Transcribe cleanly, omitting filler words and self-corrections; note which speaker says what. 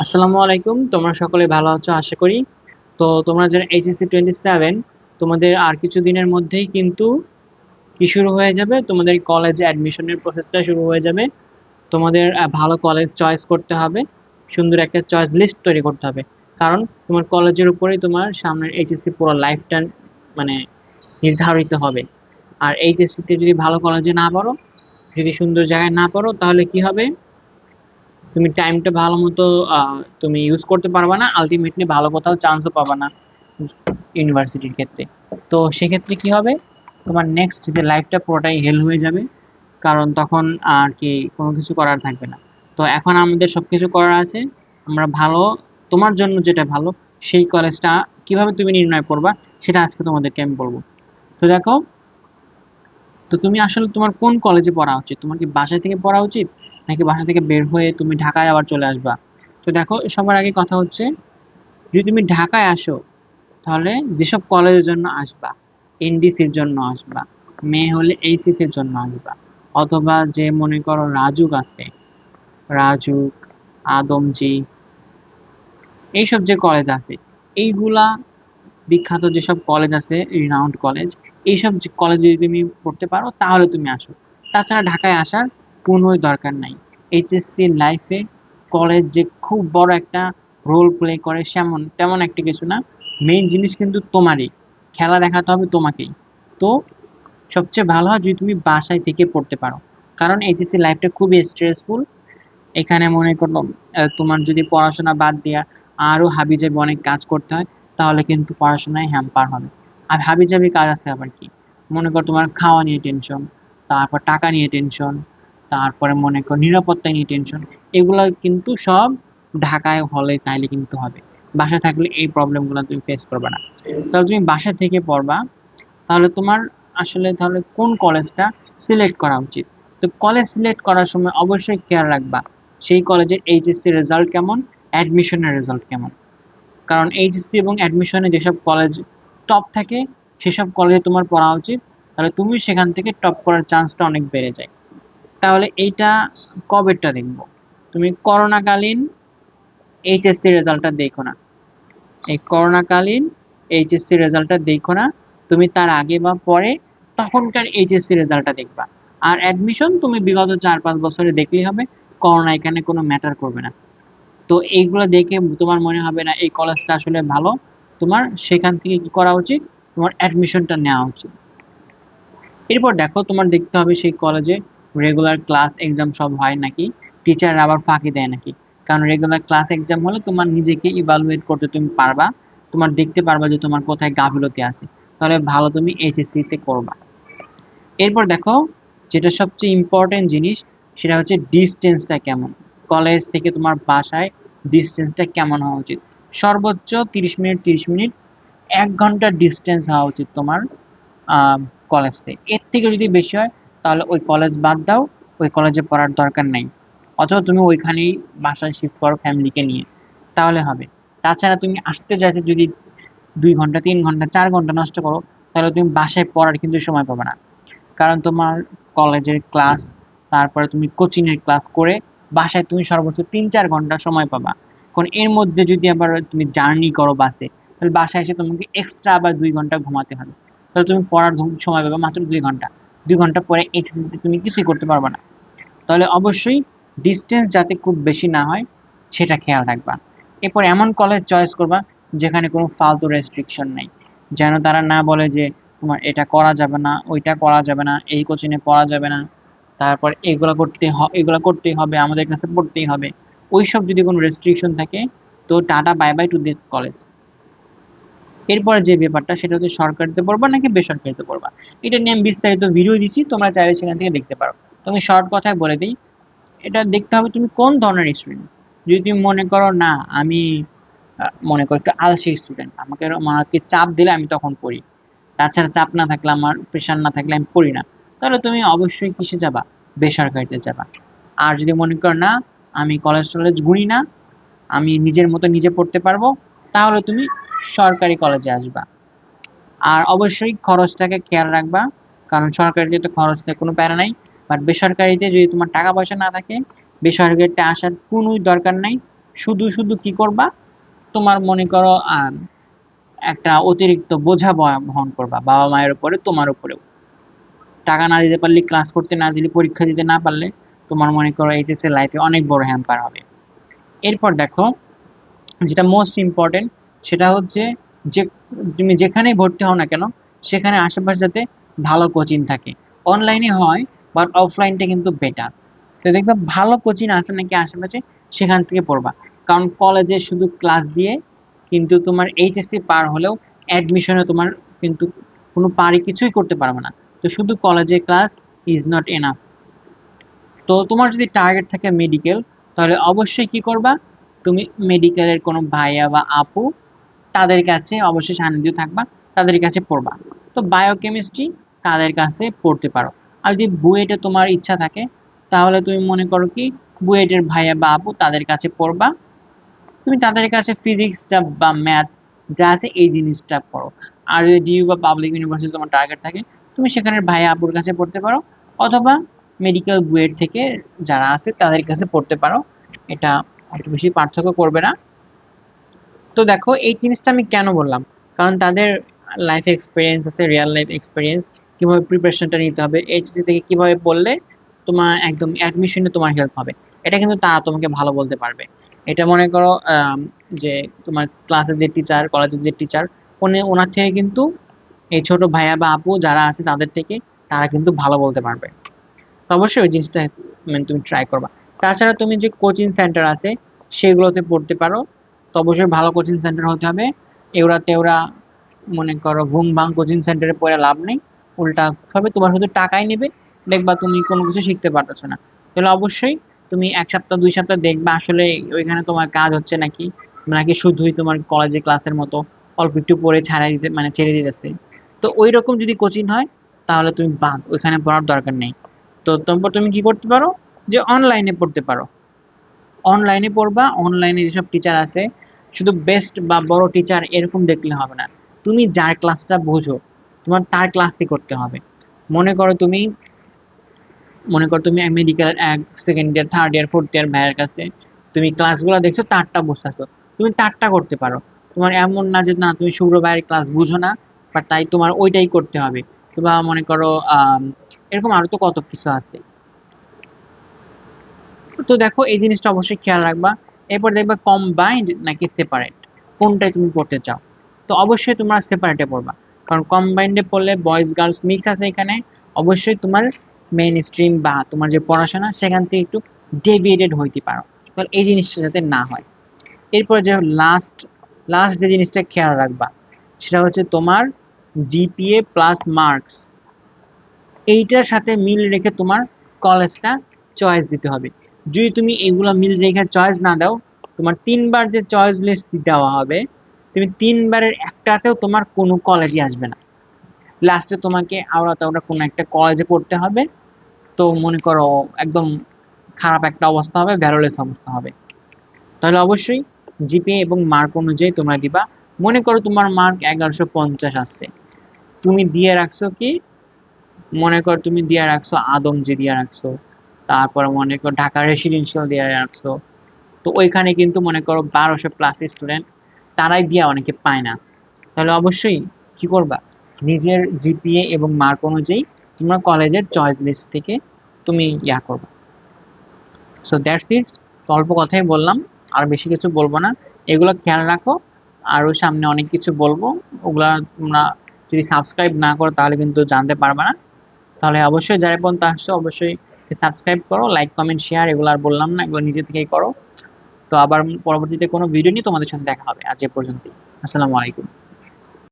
Speaker 1: আসসালামু আলাইকুম, তোমরা সকলে ভালো আছো আশা করি। তো তোমরা যারা এইচএসসি 27, তোমাদের আর কিছু দিনের মধ্যেই কিন্তু কি শুরু হয়ে যাবে, তোমাদের কলেজে অ্যাডমিশনের প্রসেসটা শুরু হয়ে যাবে। তোমাদের ভালো কলেজ চয়েস করতে হবে, সুন্দর একটা চয়েস লিস্ট তৈরি করতে হবে। কারণ তোমার কলেজের উপরেই তোমার সামনের এইচএসসি পুরো লাইফটা মানে নির্ধারিত হবে। আর এইচএসসিতে যদি ভালো কলেজে না পড়ো, যদি সুন্দর জায়গায় না পড়ো, তাহলে কি হবে? তুমি টাইমটা ভালো মতো তুমি ইউজ করতে পারবে না, আলটিমেটলি ভালো কোথাও চান্সও পাবে না ইউনিভার্সিটির ক্ষেত্রে। তো সেক্ষেত্রে কি হবে, তোমার নেক্সট যে লাইফটা পুরোটাই হেল হয়ে যাবে। কারণ তখন আর কি কোনো কিছু করার থাকবে না। তো এখন আমাদের সবকিছু করার আছে। আমরা ভালো, তোমার জন্য যেটা ভালো সেই কলেজটা কিভাবে তুমি নির্ণয় করবা, সেটা আজকে তোমাদেরকে আমি বলবো। তো দেখো, তো তুমি আসলে তোমার কোন কলেজে পড়া উচিত? তোমার কি বাসা থেকে পড়া উচিত, নাকি বাসা থেকে বের হয়ে তুমি ঢাকায় আবার চলে আসবা? তো দেখো, সবার আগে কথা হচ্ছে, যদি তুমি ঢাকায় আসো, তাহলে যেসব কলেজের জন্য আসবা, এনডিসির জন্য আসবা, মেয়ে হলে এইচএসির জন্য আসবা, অথবা যে মনে করো রাজুক আছে, রাজুক, আদমজি, এইসব যে কলেজ আছে, এইগুলা বিখ্যাত যেসব কলেজ আছে, রিনাউন্ড কলেজ, এইসব যে কলেজে যদি তুমি পড়তে পারো তাহলে তুমি আসো। তাছাড়া ঢাকায় আসার কোনোই দরকার নাই। এইচএসসি লাইফে কলেজ যে খুব বড় একটা রোল প্লে করে সেমন তেমন একটা কিছু না। মেইন জিনিস কিন্তু তোমারই, খেলা দেখাতে হবে তোমাকেই। তো সবচেয়ে ভালো হয় যদি তুমি বাসায় থেকে পড়তে পারো। কারণ এইচএসসি লাইফটা খুবই স্ট্রেসফুল। এখানে মনে করো তোমার যদি পড়াশোনা বাদ দিয়া আরো হাবিজাবি অনেক কাজ করতে হয়, তাহলে কিন্তু পড়াশোনায় হ্যাম্পার হবে। আর হাবিজাবি কাজ আছে আবার কি, মনে করো তোমার খাওয়া নিয়ে টেনশন, তারপর টাকা নিয়ে টেনশন, তারপরে মনে করো নিরাপত্তা নিয়ে টেনশন। এগুলো কিন্তু সব ঢাকায় হলে তাইলে কিন্তু হবে। বাসায় থাকলে এই প্রবলেমগুলো তুমি ফেস করবে না। তাহলে তুমি বাসা থেকে পড়বা। তাহলে তোমার আসলে তাহলে কোন কলেজটা সিলেক্ট করা উচিত? তো কলেজ সিলেক্ট করার সময় অবশ্যই খেয়াল রাখবা সেই কলেজের এইচএসসি রেজাল্ট কেমন, অ্যাডমিশনের রেজাল্ট কেমন। কারণ এইচএসসি এবং অ্যাডমিশনে যেসব কলেজ টপ থাকে, সেসব কলেজে তোমার পড়া উচিত। তাহলে তুমি সেখান থেকে টপ করার চান্সটা অনেক বেড়ে যায়। তাহলে এইটা কবেরটা দেখবো? তুমি করোনাকালীন এইচএসসি রেজাল্টটা দেখো না। এই করোনাকালীন এইচএসসি রেজাল্টটা দেখো না, তুমি তার আগে বা পরে তখনকার এইচএসসি রেজাল্টটা দেখবা। আর অ্যাডমিশন তুমি বিগত 4-5 বছরে দেখলেই হবে, করোনা এখানে কোনো ম্যাটার করবে না। তো এইগুলো দেখে তোমার মনে হবে না এই কলেজটা আসলে ভালো, তোমার সেখান থেকে কি করা উচিত, তোমার অ্যাডমিশনটা নেওয়া উচিত। এরপর দেখো, তোমার দেখতে হবে সেই কলেজে রেগুলার ক্লাস এক্সাম সব হয় নাকি, টিচাররা আবার ফাঁকি দেয় নাকি। কারণ রেগুলার ক্লাস এক্সাম হলে তোমার নিজেকে ইভালুয়েট করতে তুমি পারবা, তোমার দেখতে পারবা যে তোমার কোথায় গাফিলতি আছে। তাহলে ভালো তুমি এইচএসসি তে করবা। এরপর দেখো, যেটা সবচেয়ে ইম্পর্টেন্ট জিনিস, সেটা হচ্ছে ডিস্টেন্সটা কেমন। কলেজ থেকে তোমার বাসায় ডিস্টেন্সটা কেমন হওয়া উচিত? সর্বোচ্চ 30 মিনিট, 30 মিনিট, 1 ঘন্টার ডিস্টেন্স হওয়া উচিত তোমার কলেজ থেকে। এর থেকে যদি বেশি হয়, তাহলে ওই কলেজ বাদ দাও, ওই কলেজে পড়ার দরকার নাই। অথবা তুমি ওইখানেই বাসায় শিফট করো ফ্যামিলিকে নিয়ে, তাহলে হবে। তাছাড়া তুমি আসতে যাইতে যদি 2 ঘন্টা, 3 ঘন্টা, 4 ঘন্টা নষ্ট করো, তাহলে তুমি বাসায় পড়ার কিন্তু সময় পাবে না। কারণ তোমার কলেজের ক্লাস, তারপরে তুমি কোচিং এর ক্লাস করে বাসায় তুমি সর্বোচ্চ 3-4 ঘন্টা সময় পাবা। কারণ এর মধ্যে যদি আবার তুমি জার্নি করো বাসে, তাহলে বাসায় এসে তোমাকে এক্সট্রা আবার 2 ঘন্টা ঘুমাতে হবে। তাহলে তুমি পড়ার সময় পাবে মাত্র 2 ঘন্টা। 2 ঘন্টা পরে এইচএসসি তুমি কিছুই করতে পারবে না। তাহলে অবশ্যই ডিস্টেন্স যাতে খুব বেশি না হয়, সেটা খেয়াল রাখবা। এরপর এমন কলেজ চয়েস করবা যেখানে কোনো ফালতু রেস্ট্রিকশন নেই। যেন তারা না বলে যে তোমার এটা করা যাবে না, ওইটা করা যাবে না, এই কোচিংয়ে পড়া যাবে না, তারপর এগুলা করতেই হবে, আমাদের কাছে পড়তেই হবে। ওইসব যদি কোনো রেস্ট্রিকশন থাকে, তো tata bye bye to this college. এরপরে যে ব্যাপারটা, সেটা হচ্ছে সরকারিতে পড়বা নাকি বেসরকারিতে পড়বা। এটা নিয়ে আমি বিস্তারিত ভিডিও দিচ্ছি, তোমরা চাইলে সেখান থেকে দেখতে পারো। তুমি শর্ট কথায় বলে দিই, এটা দেখতে হবে তুমি কোন ধরনের স্টুডেন্ট। যদি তুমি মনে করো না, আমি মনে করো একটু আলসি স্টুডেন্ট, আমাকে চাপ দিলে আমি তখন পড়ি, তাছাড়া চাপ না থাকলে, আমার প্রেশার না থাকলে আমি পড়ি না, তাহলে তুমি অবশ্যই কিসে যাবা? বেসরকারিতে যাবা। আর যদি মনে করো না, আমি কলেজ টলেজ ঘুরি না, আমি নিজের মতো নিজে পড়তে পারবো, তাহলে তুমি সরকারি কলেজে আসবা। আর অবশ্যই খরচটাকে খেয়াল রাখবা, কারণ সরকারিতে তো খরচ নেই, কোনো প্যারা নাই। বাট বেসরকারিতে যদি তোমার টাকা পয়সা না থাকে, বেসরকারিতে আসার কোনোই দরকার নাই। শুধু শুধু কি করবা, তোমার মনে করো একটা অতিরিক্ত বোঝা বহন করবা বাবা মায়ের উপরে, তোমার উপরেও। টাকা না দিতে পারলে, ক্লাস করতে না দিলে, পরীক্ষা দিতে না পারলে তোমার মনে করো এইচএসসি লাইফে অনেক বড় হ্যাম্পার হবে। এরপর দেখো, যেটা মোস্ট ইম্পর্টেন্ট সেটা হচ্ছে যে তুমি যেখানেই ভর্তি হও না কেন সেখানে আশেপাশে যাতে ভালো কোচিং থাকে। অনলাইনে হয় বাট অফলাইনটা কিন্তু বেটার। তো দেখবে ভালো কোচিং আছে নাকি আশেপাশে, সেখান থেকে পড়বা। কারণ কলেজে শুধু ক্লাস দিয়ে কিন্তু তোমার এইচএসসি পার হলেও অ্যাডমিশনে তোমার কিন্তু কোনো পারি কিছুই করতে পারবে না। তো শুধু কলেজে ক্লাস ইজ নট এনাফ। তো তোমার যদি টার্গেট থাকে মেডিকেল, তাহলে অবশ্যই কি করবা, তুমি মেডিকেলের কোনো ভাইয়া বা আপু তাদের কাছে অবশ্যই সান্নিধ্য থাকবা, তাদের কাছে পড়বা। তো বায়োকেমিস্ট্রি তাদের কাছে পড়তে পারো। আর যদি বুয়েটে তোমার ইচ্ছা থাকে তাহলে তুমি মনে করো কি বুয়েটের ভাইয়া বা আপু তাদের কাছে পড়বা। তুমি তাদের কাছে ফিজিক্স যা বা ম্যাথ যা আছে এই জিনিসটা পড়ো। আর যদি ডিইউ বা পাবলিক ইউনিভার্সিটি তোমার টার্গেট থাকে, তুমি সেখানে ভাইয়া আপুর কাছে পড়তে পারো, অথবা মেডিকেল বুয়েট থেকে যারা আছে তাদের কাছে পড়তে পারো। এটা অত বেশি পার্থক্য করবে না। তো দেখো এই জিনিসটা আমি কেন বললাম, কারণ তাদের লাইফ এক্সপিরিয়েন্স আছে, রিয়েল লাইফ এক্সপিরিয়েন্স, কিভাবে প্রিপারেশনটা নিতে হবে, এইচএসসি থেকে কিভাবে পড়লে তোমার একদম অ্যাডমিশনে তোমার হেল্প হবে, এটা কিন্তু তারা তোমাকে ভালো বলতে পারবে। এটা মনে করো যে তোমার ক্লাসের যে টিচার, কলেজের যে টিচার, ওনার থেকে কিন্তু এই ছোট ভাইয়া বা আপু যারা আছে তাদের থেকে তারা কিন্তু ভালো বলতে পারবে। তো অবশ্যই ওই জিনিসটা মানে তুমি ট্রাই করবা। তাছাড়া তুমি যে কোচিং সেন্টার আছে সেগুলোতে পড়তে পারো। তো অবশ্যই ভালো কোচিং সেন্টার হতে হবে। এগুলাতে ওরা মনে করো ঘুম ভাঙ কোচিং সেন্টারে পড়ে লাভ নেই, উল্টা হবে তোমার শুধু টাকাই নেবে, দেখবা তুমি কোনো কিছু শিখতে পারতেছো না। তাহলে অবশ্যই তুমি 1 সপ্তাহ 2 সপ্তাহ দেখবা আসলে ওইখানে তোমার কাজ হচ্ছে নাকি, নাকি শুধুই তোমার কলেজে ক্লাসের মতো অল্প একটু পড়ে ছাড়াই দিতে মানে ছেড়ে দিতেছে। তো ওই রকম যদি কোচিং হয় তাহলে তুমি বাদ, ওইখানে পড়ার দরকার নেই। তো তারপর তুমি কি করতে পারো, যে অনলাইনে পড়তে পারো। অনলাইনে পড়বা, অনলাইনে যেসব টিচার আছে শুধু বেস্ট বা বড় টিচার এরকম দেখলে হবে না, তুমি যার ক্লাসটা বোঝো তোমার তার ক্লাসই করতে হবে। মনে করো তুমি মনে করো তুমি মেডিকেল 1 সেকেন্ড ইয়ার 3rd ইয়ার 4th ইয়ার ভাইয়ের কাছে তুমি ক্লাসগুলো দেখছো, তারটা বুঝতেছো, তুমি তারটা করতে পারো। তোমার এমন না যে না তুমি শুভ্র ভাইয়ের ক্লাস বুঝো না বা তাই তোমার ওইটাই করতে হবে। তোমার মনে করো এরকম আরো তো কত কিছু আছে। তো দেখো এই জিনিসটা অবশ্যই খেয়াল রাখবা। এরপর দেখবা কম্বাইন্ড নাকি সেপারেট, কোনটাই তুমি পড়তে চাও। তো অবশ্যই তোমরা সেপারেটে পড়বা, কারণ কম্বাইন্ডে পড়লে বয়েজ গার্লস মিক্স আছে এখানে, অবশ্যই তোমার মেইন স্ট্রিম বা তোমার যে পড়াশোনা সেখান থেকে একটু ডেভিয়েটেড হইতে পারো। তাহলে এই জিনিসটা যাতে না হয়। এরপর যে লাস্ট লাস্ট যে জিনিসটা খেয়াল রাখবা সেটা হচ্ছে তোমার জিপিএ প্লাস মার্কস, এইটার সাথে মিল রেখে তোমার কলেজটা চয়েস দিতে হবে। যদি তুমি এগুলো মিল রেখে চয়েস না দাও, তোমার 3বার যে চয়েস লিস্ট দেওয়া হবে, তুমি 3বারের একটাতেও তোমার কোনো কলেজই আসবে না। লাস্টে তোমাকে আওড়া তাওড়া কোনো একটা কলেজে পড়তে হবে। তো মনে করো একদম খারাপ একটা অবস্থা হবে, ভ্যালুলেস অবস্থা হবে। তাহলে অবশ্যই জিপিএ এবং মার্ক অনুযায়ী তোমরা দিবা। মনে করো তোমার মার্ক 1150 আসছে, তুমি দিয়ে রাখছো কি, মনে কর তুমি দিয়ে রাখছো আদমজি দিয়ে রাখছো, তারপর মনে করো ঢাকা রেসিডেন্সিয়াল দিয়ে রাখছো। তো ওইখানে কিন্তু মনে করো 1200+ স্টুডেন্ট, তারাই দিয়ে অনেকে পায় না। তাহলে অবশ্যই কি করবা, নিজের জিপিএ এবং মার্ক অনুযায়ী তোমরা কলেজের চয়েস লিস্ট থেকে তুমি করবা। So that's it. তো অল্প কথাই বললাম, আর বেশি কিছু বলবো না। এগুলো খেয়াল রাখো, আরও সামনে অনেক কিছু বলবো, ওগুলা তোমরা যদি সাবস্ক্রাইব না করো তাহলে কিন্তু জানতে পারবে না। তাহলে অবশ্যই যারা পর্যন্ত আসছো অবশ্যই সাবস্ক্রাইব করো, লাইক কমেন্ট শেয়ার, এগুলো আর বললাম না, এগুলো নিজে থেকেই করো। তো আবার পরবর্তীতে কোনো ভিডিও নিয়ে তোমাদের সাথে দেখা হবে। আজ এ পর্যন্তই। আসসালামু আলাইকুম।